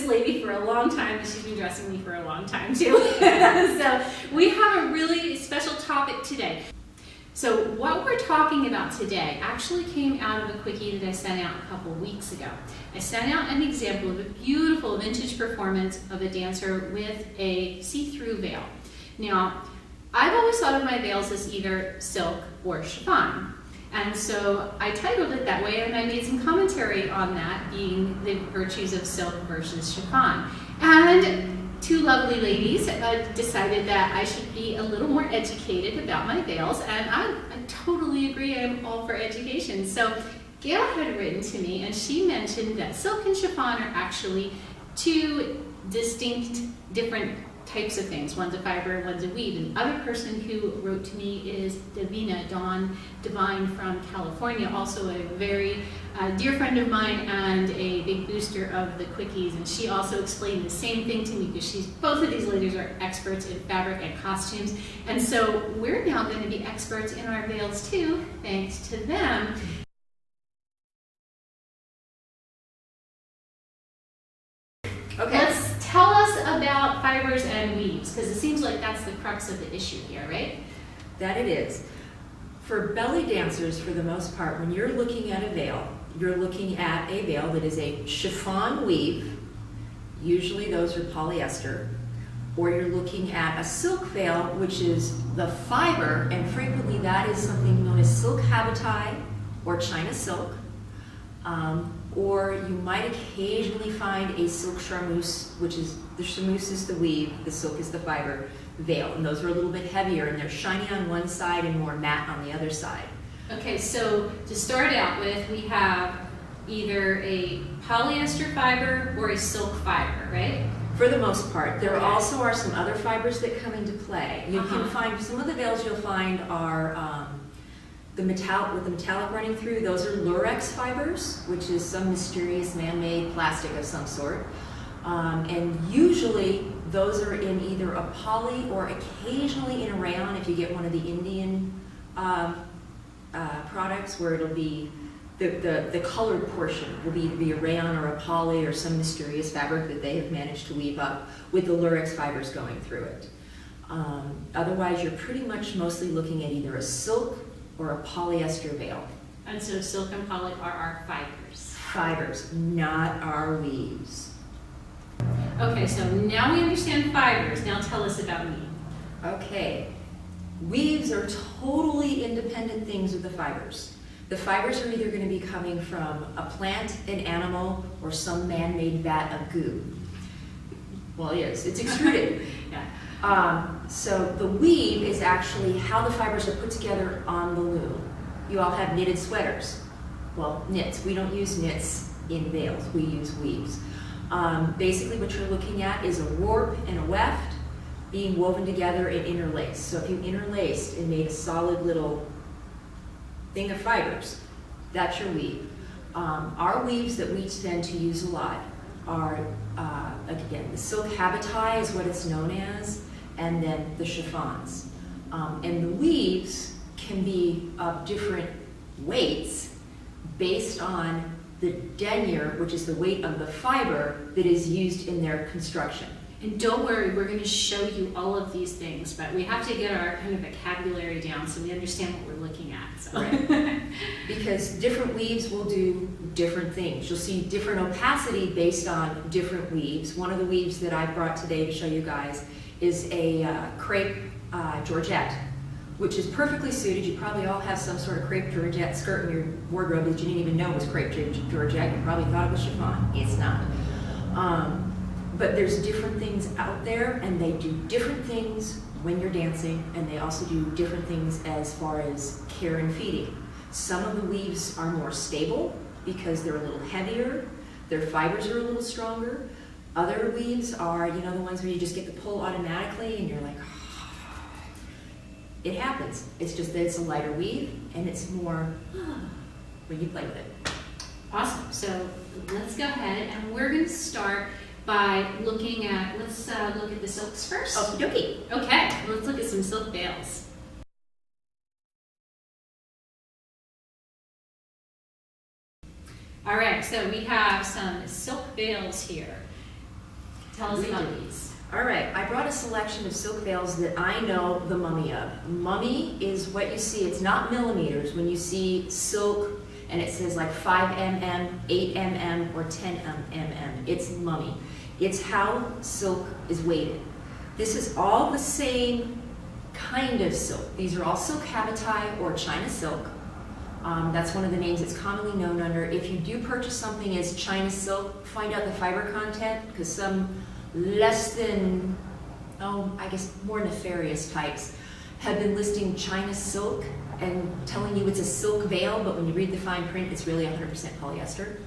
this lady for a long time, and she's been dressing me for a long time too. So we have a really special topic today. So what we're talking about today actually came out of a quickie that I sent out a couple weeks ago. I sent out an example of a beautiful vintage performance of a dancer with a see-through veil. Now, I've always thought of my veils as either silk or chiffon. And so I titled it that way, and I made some commentary on that, being the virtues of silk versus chiffon. And two lovely ladies decided that I should be a little more educated about my veils, and I totally agree. I'm all for education. So Gail had written to me, and she mentioned that silk and chiffon are actually two distinct, different types of things. One's a fiber, one's a weave. And the other person who wrote to me is Davina Dawn Divine from California, also a very dear friend of mine and a big booster of the quickies. And she also explained the same thing to me, because both of these ladies are experts in fabric and costumes. And so we're now going to be experts in our veils too, thanks to them. Okay. Tell us about fibers and weaves, because it seems like that's the crux of the issue here, right? That it is. For belly dancers, for the most part, when you're looking at a veil, you're looking at a veil that is a chiffon weave. Usually those are polyester. Or you're looking at a silk veil, which is the fiber, and frequently that is something known as silk habitai or China silk. Or you might occasionally find a silk charmeuse, which is, the charmeuse is the weave, the silk is the fiber veil. And those are a little bit heavier, and they're shiny on one side and more matte on the other side. Okay, so to start out with, we have either a polyester fiber or a silk fiber, right? For the most part. There also are some other fibers that come into play. You can find, some of the veils you'll find are with the metallic running through. Those are lurex fibers, which is some mysterious man-made plastic of some sort. And usually those are in either a poly or occasionally in a rayon, if you get one of the Indian products, where it'll be the colored portion will be either be a rayon or a poly or some mysterious fabric that they have managed to weave up with the lurex fibers going through it. Otherwise, you're pretty much mostly looking at either a silk or a polyester veil. And so silk and poly are our fibers. Fibers, not our weaves. Okay, so now we understand fibers. Now tell us about weave. Okay, weaves are totally independent things of the fibers. The fibers are either going to be coming from a plant, an animal, or some man-made vat of goo. Well, yes, it's extruded. Yeah. So the weave is actually how the fibers are put together on the loom. You all have knitted sweaters. Well, knits. We don't use knits in veils. We use weaves. Basically what you're looking at is a warp and a weft being woven together and interlaced. So if you interlaced and made a solid little thing of fibers, that's your weave. Our weaves that we tend to use a lot are, again, the silk habitai is what it's known as, and then the chiffons. And the weaves can be of different weights based on the denier, which is the weight of the fiber that is used in their construction. And don't worry, we're going to show you all of these things, but we have to get our kind of vocabulary down so we understand what we're looking at. So. Right. Because different weaves will do different things. You'll see different opacity based on different weaves. One of the weaves that I brought today to show you guys is a crepe georgette, which is perfectly suited. You probably all have some sort of crepe georgette skirt in your wardrobe that you didn't even know was crepe georgette. You probably thought it was chiffon. It's not. But there's different things out there, and they do different things when you're dancing, and they also do different things as far as care and feeding. Some of the weaves are more stable because they're a little heavier, their fibers are a little stronger. Other weaves are, you know, the ones where you just get the pull automatically and you're like, it happens. It's just that it's a lighter weave and it's more when you play with it. Awesome. So let's go ahead and we're going to start by looking at, let's look at the silks first. Okie dokie. Okay, let's look at some silk veils. All right, so we have some silk veils here. Tell us We about do. these. All right, I brought a selection of silk veils that I know the mummy of. Mummy is what you see, it's not millimeters. When you see silk and it says like 5 mm, 8 mm, or 10 mm, it's mummy. It's how silk is weighted. This is all the same kind of silk. These are all silk habitai or China silk. That's one of the names it's commonly known under. If you do purchase something as China silk, find out the fiber content, because some less than, I guess more nefarious types have been listing China silk and telling you it's a silk veil, but when you read the fine print, it's really 100% polyester.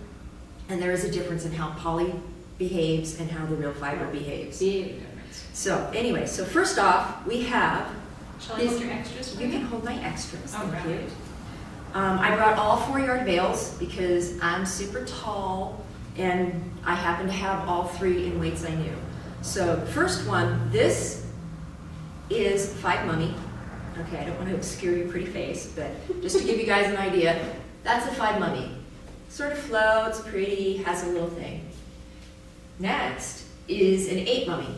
And there is a difference in how poly behaves and how the real fiber behaves. Big difference. So anyway, so first off, we have, Shall I hold your extras for you can you? hold my extras, All thank right. you. I brought all 4-yard veils because I'm super tall and I happen to have all 3 in weights I knew. So the first one, this is 5 mummy. Okay, I don't want to obscure your pretty face, but just to give you guys an idea, that's a 5 mummy. Sort of floats, pretty, has a little thing. Next is an 8 mummy.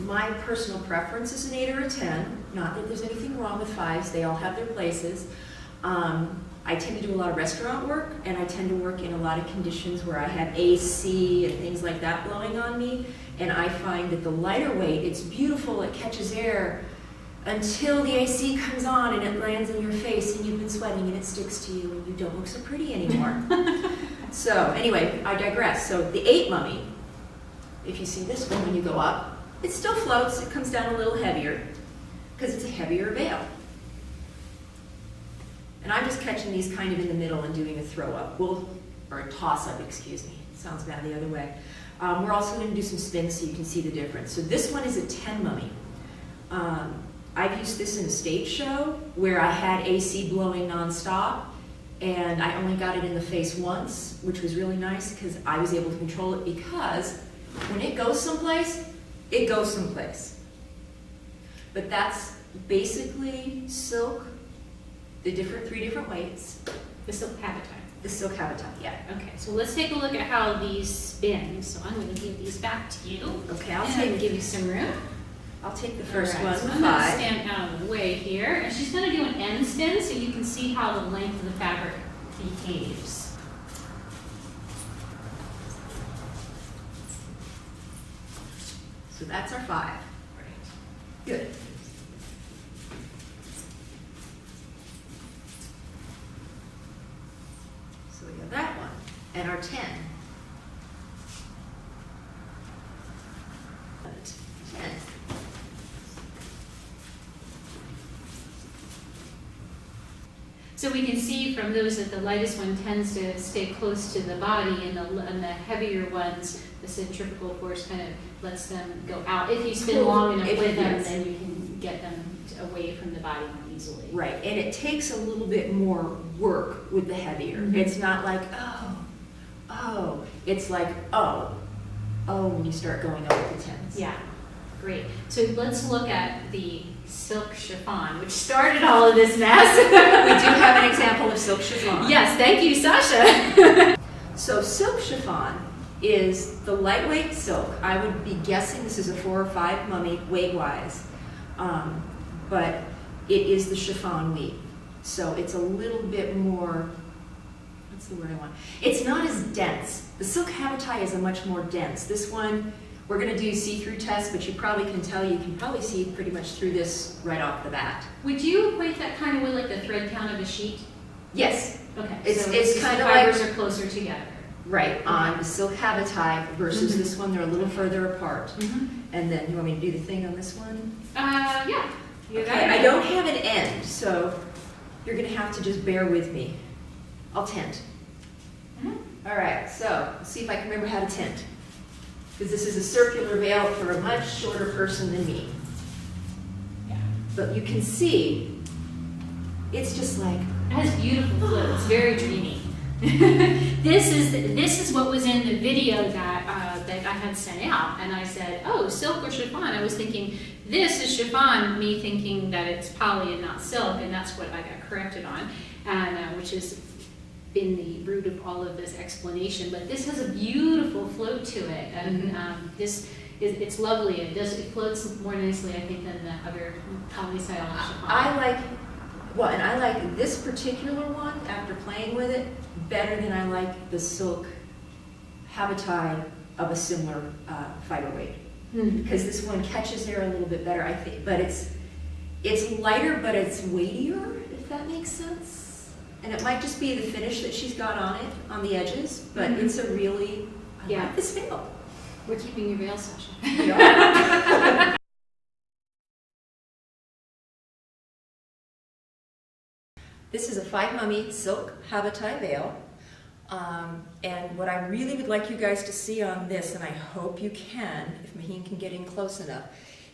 My personal preference is an 8 or a 10. Not that there's anything wrong with 5s, they all have their places. I tend to do a lot of restaurant work, and I tend to work in a lot of conditions where I have AC and things like that blowing on me, and I find that the lighter weight, it's beautiful, it catches air, until the AC comes on and it lands in your face and you've been sweating and it sticks to you and you don't look so pretty anymore. So anyway, I digress. So the 8 mummy, if you see this one when you go up, it still floats, it comes down a little heavier, because it's a heavier veil. And I'm just catching these kind of in the middle and doing a throw up, or a toss up, excuse me. Sounds bad the other way. We're also going to do some spins so you can see the difference. So this one is a 10 mummy. I've used this in a stage show where I had AC blowing nonstop, and I only got it in the face once, which was really nice because I was able to control it, because when it goes someplace, it goes someplace. But that's basically silk, the 3 different weights. The silk habitat. The silk habitat, yeah. Okay, so let's take a look at how these spin. So I'm going to give these back to you. Okay, And give you some room. I'll take the first All right, one, so I'm going to 5. stand out of the way here, and she's going to do an end spin so you can see how the length of the fabric behaves. So that's our 5. Good. So we got that one, and our 10. 10. So we can see from those that the lightest one tends to stay close to the body, and the heavier ones, the centrifugal force kind of lets them go out. If you spin long enough If with it them, is. then you can get them away from the body more easily. Right, and it takes a little bit more work with the heavier. Mhm. It's not like, oh. It's like, oh, when you start going over the 10s. Yeah, great. So let's look at the silk chiffon, which started all of this mess. We do have an example of silk chiffon. Yes, thank you, Sasha. So silk chiffon is the lightweight silk. I would be guessing this is a 4 or 5 mummy weight-wise, but it is the chiffon weave. So it's a little bit more, what's the word I want? It's not as dense. The silk habitai is a much more dense. This one, we're going to do see-through tests, but you probably can tell, you can probably see pretty much through this right off the bat. Would you equate that kind of with like the thread count of a sheet? Yes, Okay, It's- so it's the kinda fibers are closer together. right, on the silk habitai versus Mhm. this one, they're a little further apart. Mm-hmm. And then, you want me to do the thing on this one? Yeah. You got Okay, it. I don't have an end, so you're gonna have to just bear with me. I'll tent. Mhm. All right, so let's see if I can remember how to tent. Because this is a circular veil for a much shorter person than me. Yeah. But you can see, it's just like, It has beautiful flow. It's very dreamy. This is what was in the video that that I had sent out, and I said, "Oh, silk or chiffon?" I was thinking this is chiffon, me thinking that it's poly and not silk, and that's what I got corrected on, and which is been the root of all of this explanation. But this has a beautiful float to it, and it's lovely. It floats more nicely, I think, than the other poly style chiffon. I like this particular one after playing with it better than I like the silk habitai of a similar fiber weight. Because this one catches air a little bit better, I think, but it's lighter, but it's weightier, if that makes sense. And it might just be the finish that she's got on it, on the edges, but it's a really, I like this veil. We're keeping your veil, Sasha. Yeah. This is a 5 mummy silk habitai veil. And what I really would like you guys to see on this, and I hope you can, if Maheen can get in close enough,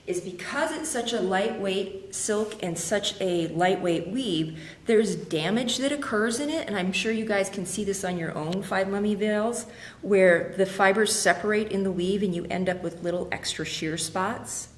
is because it's such a lightweight silk and such a lightweight weave, there's damage that occurs in it, and I'm sure you guys can see this on your own 5 mummy veils, where the fibers separate in the weave and you end up with little extra shear spots.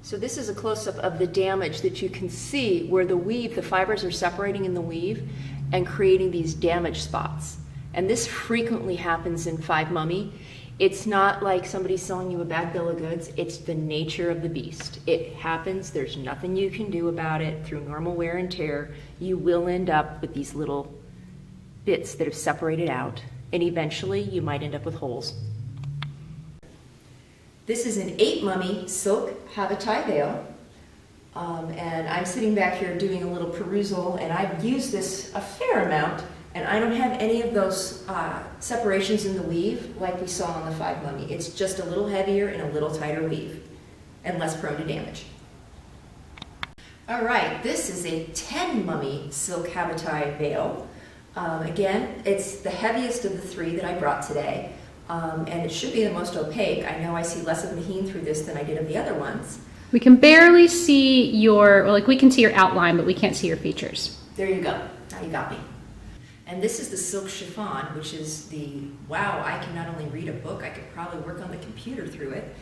So this is a close-up of the damage that you can see where the weave, the fibers are separating in the weave and creating these damage spots. And this frequently happens in 5 mummy. It's not like somebody selling you a bad bill of goods. It's the nature of the beast. It happens. There's nothing you can do about it. Through normal wear and tear, you will end up with these little bits that have separated out, and eventually you might end up with holes. This is an 8 mummy silk habitai veil, and I'm sitting back here doing a little perusal, and I've used this a fair amount, and I don't have any of those separations in the weave like we saw on the 5 mummy. It's just a little heavier and a little tighter weave, and less prone to damage. All right, this is a 10 mummy silk habitai veil. Again, it's the heaviest of the 3 that I brought today. And it should be the most opaque. I know I see less of Maheen through this than I did of the other ones. We can barely see we can see your outline, but we can't see your features. There you go. Now you got me. And this is the silk chiffon, which is wow, I can not only read a book, I could probably work on the computer through it.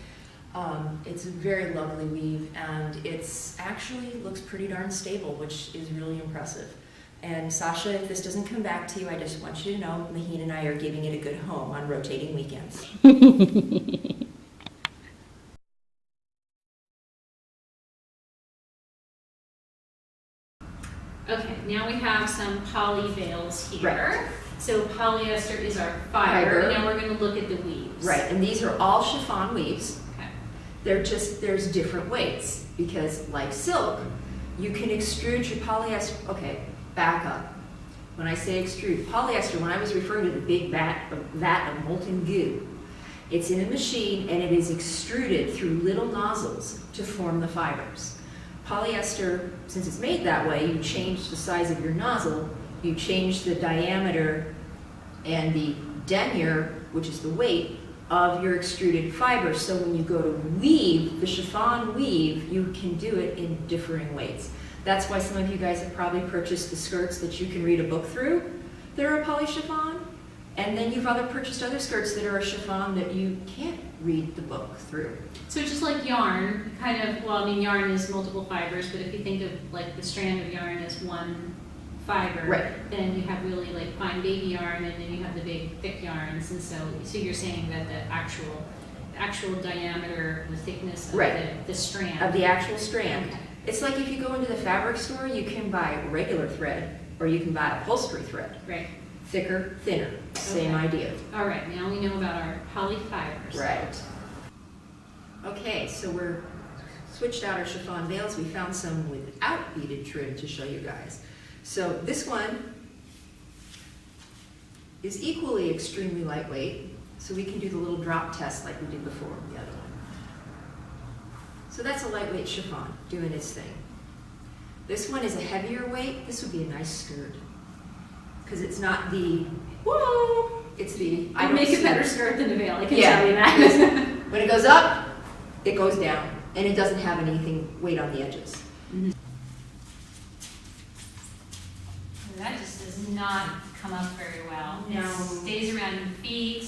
It's a very lovely weave, and it's actually looks pretty darn stable, which is really impressive. And Sasha, if this doesn't come back to you, I just want you to know Maheen and I are giving it a good home on rotating weekends. Okay, now we have some poly veils here. Right. So polyester is our fiber. Now we're going to look at the weaves. Right, and these are all chiffon weaves. Okay. There's different weights, because like silk, you can extrude your polyester. Okay, back up. When I say extrude, polyester, when I was referring to the big vat of molten goo, it's in a machine and it is extruded through little nozzles to form the fibers. Polyester, since it's made that way, you change the size of your nozzle, you change the diameter and the denier, which is the weight, of your extruded fiber. So when you go to weave, the chiffon weave, you can do it in differing weights. That's why some of you guys have probably purchased the skirts that you can read a book through. They're a poly chiffon. And then you've purchased other skirts that are a chiffon that you can't read the book through. So just like yarn, yarn is multiple fibers, but if you think of like the strand of yarn as one fiber, right, then you have really like fine baby yarn, and then you have the big thick yarns. And so you're saying that the actual diameter, the thickness of right, the strand. Of the actual strand. Okay. It's like if you go into the fabric store, you can buy regular thread or you can buy upholstery thread. Right. Thicker, thinner, same idea. All right, now we know about our poly fibers. Right. Okay, so we're switched out our chiffon veils. We found some without beaded trim to show you guys. So this one is equally extremely lightweight, so we can do the little drop test like we did before with the other one. So that's a lightweight chiffon doing its thing. This one is a heavier weight. This would be a nice skirt, because it's not the, whoa, it's the, I make a better skirt than a veil, I can Yeah. tell you that. When it goes up, it goes down, and it doesn't have anything weight on the edges. Mm-hmm. That just does not come up very well. No. It stays around your feet.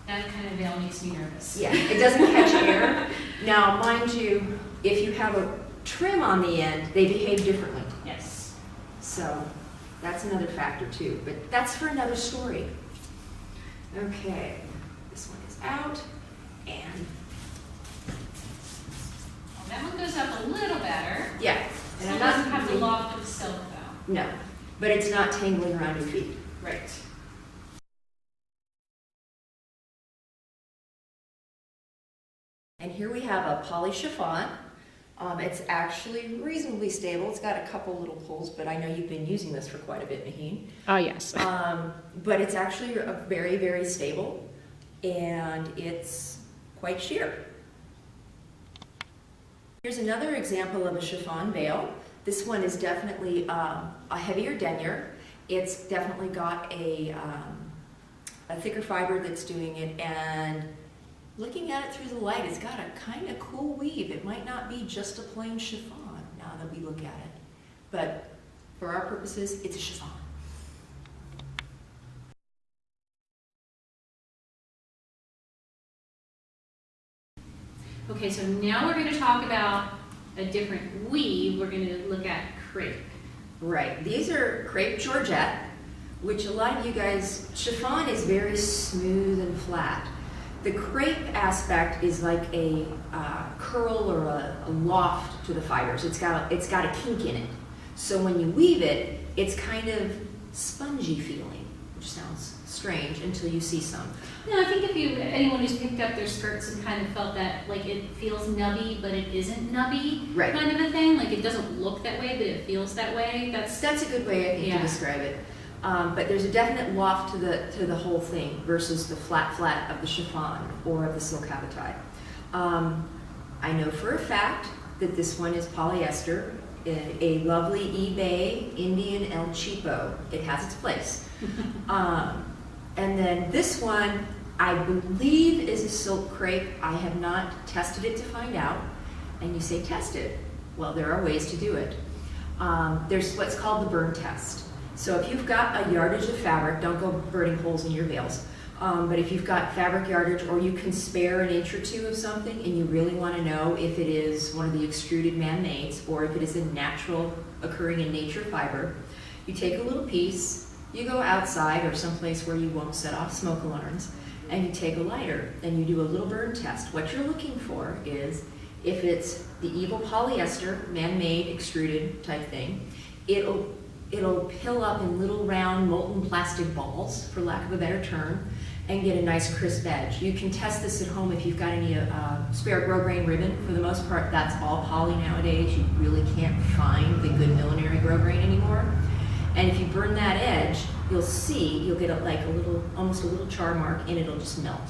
That kind of veil makes me nervous. Yeah, it doesn't catch air. Now, mind you, if you have a trim on the end, they behave differently. Yes. So That's another factor too, but that's for another story. Okay, this one is out, and Well, that one goes up a little better. yeah. It And I'm doesn't not have the loft of silk though. No, but it's not tangling around your feet. Right. And here we have a poly chiffon. It's actually reasonably stable. It's got a couple little pulls, but I know you've been using this for quite a bit, Maheen. Oh, yes. But it's actually very, very stable, and it's quite sheer. Here's another example of a chiffon veil. This one is definitely a heavier denier. It's definitely got a thicker fiber that's doing it, and looking at it through the light, it's got a kind of cool weave. It might not be just a plain chiffon now that we look at it, but for our purposes, it's a chiffon. Okay, so now we're going to talk about a different weave. We're going to look at crepe. Right, these are crepe Georgette, which a lot of you guys, chiffon is very smooth and flat. The crepe aspect is like a curl or a loft to the fibers. It's got a kink in it. So when you weave it, it's kind of spongy feeling, which sounds strange until you see some. No, I think if anyone who's picked up their skirts and kind of felt that, like, it feels nubby, but it isn't nubby, Right. kind of a thing. Like, it doesn't look that way, but it feels that way. That's That's a good way, I think, Yeah. to describe it. But there's a definite loft to the whole thing versus the flat of the chiffon or of the silk habitai. I know for a fact that this one is polyester, a lovely eBay Indian El Cheapo. It has its place. And then this one, I believe, is a silk crepe. I have not tested it to find out. And you say test it. Well, there are ways to do it. There's what's called the burn test. So if you've got a yardage of fabric, don't go burning holes in your veils. But if you've got fabric yardage, or you can spare an inch or two of something and you really want to know if it is one of the extruded man-mades or if it is a natural occurring in nature fiber, you take a little piece, you go outside or someplace where you won't set off smoke alarms, and you take a lighter and you do a little burn test. What you're looking for is if it's the evil polyester, man-made, extruded type thing, it'll pill up in little round molten plastic balls, for lack of a better term, and get a nice crisp edge. You can test this at home if you've got any spare grosgrain ribbon. For the most part, that's all poly nowadays. You really can't find the good millinery grosgrain anymore. And if you burn that edge, you'll see, you'll get almost a little char mark, and it'll just melt.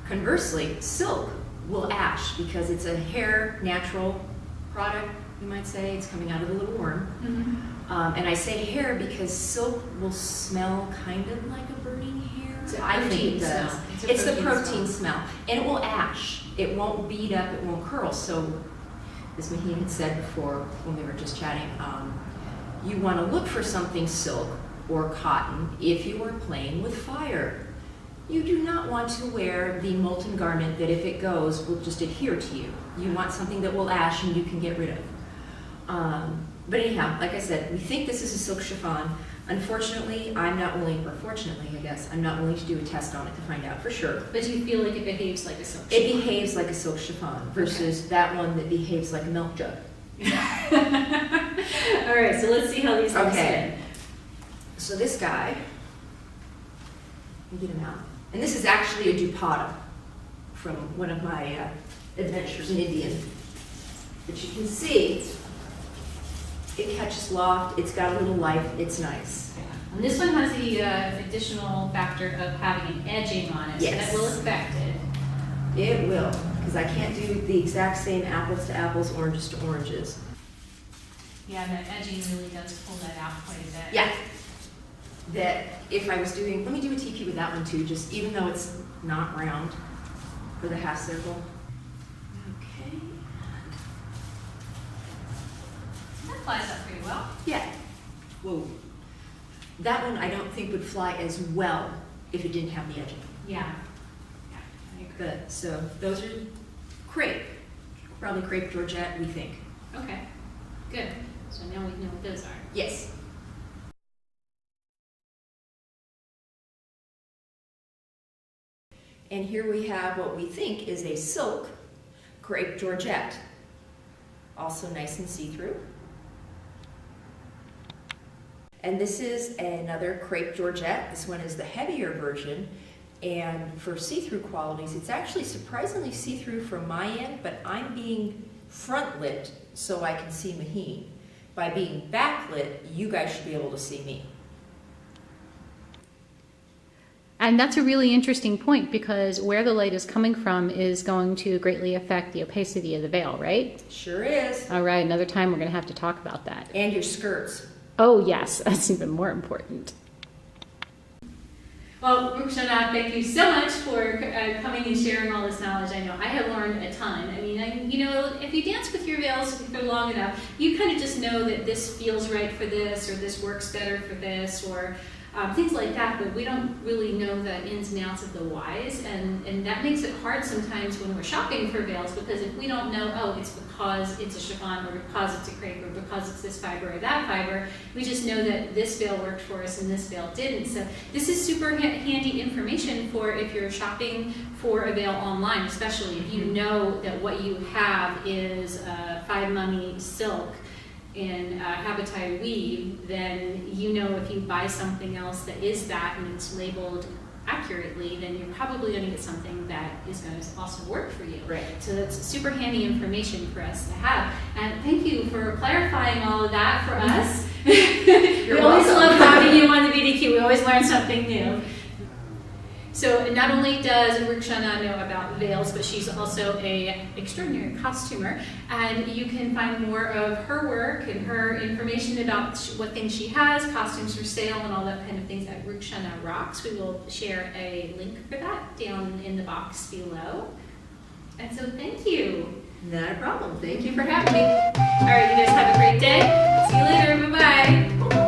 Conversely, silk will ash because it's a hair natural product, you might say. It's coming out of the little worm. Mm-hmm. And I say hair because silk will smell kind of like a burning hair. It's a I think protein it does. smell. It's the protein smell. And it will ash. It won't bead up, it won't curl. So, as Maheen had said before when we were just chatting, you want to look for something silk or cotton if you are playing with fire. You do not want to wear the molten garment that, if it goes, will just adhere to you. You want something that will ash and you can get rid of. But anyhow, like I said, we think this is a silk chiffon. Unfortunately, I'm not willing, or fortunately, I guess, I'm not willing to do a test on it to find out for sure. But you feel like it behaves like a silk It chiffon. behaves like a silk chiffon versus that one that behaves like a milk jug. All right, so let's see how these things Okay. So this guy, let me get him out. And this is actually a dupatta from one of my adventures in India. But you can see it catches loft, it's got a little life, it's nice. Yeah. And this one has the additional factor of having an edging on it, Yes. so that will affect it. It will, because I can't do the exact same apples to apples, oranges to oranges. Yeah, that edging really does pull that out quite a bit. Yeah. That if I was doing, let me do a TP with that one too, just even though it's not round for the half circle. Okay. That flies up pretty well. Yeah. Whoa. That one I don't think would fly as well if it didn't have the edging. Yeah. Yeah, I agree. But, so those are crepe. Probably crepe Georgette, we think. Okay, good. So now we know what those are. Yes. And here we have what we think is a silk crepe georgette. Also nice and see-through. And this is another crepe georgette. This one is the heavier version. And for see-through qualities, it's actually surprisingly see-through from my end, but I'm being front-lit so I can see Maheen. By being backlit, you guys should be able to see me. And that's a really interesting point, because where the light is coming from is going to greatly affect the opacity of the veil, right? Sure is. All right, another time we're going to have to talk about that. And your skirts. Oh yes, that's even more important. Well, Rukhsana, thank you so much for coming and sharing all this knowledge. I know I have learned a ton. I mean, if you dance with your veils for long enough, you kind of just know that this feels right for this, or this works better for this, or things like that, but we don't really know the ins and outs of the whys, and that makes it hard sometimes when we're shopping for veils, because if we don't know, oh, it's because it's a chiffon, or because it's a crepe, or because it's this fiber or that fiber, we just know that this veil worked for us and this veil didn't. So this is super handy information for if you're shopping for a veil online, especially if you know that what you have is 5 Mummy silk in Habitai weave, then you know if you buy something else that is that and it's labeled accurately, then you're probably going to get something that is going to also work for you. Right. So that's super handy information for us to have. And thank you for clarifying all of that for us. We always love having you on the BDQ. We always learn something new. So not only does Rukhsana know about veils, but she's also an extraordinary costumer, and you can find more of her work and her information about what things she has, costumes for sale, and all that kind of things at Rukhsana Rocks. We will share a link for that down in the box below. And so thank you. Not a problem. Thank you Thank you for having me. All right, you guys have a great day. See you later. Bye-bye.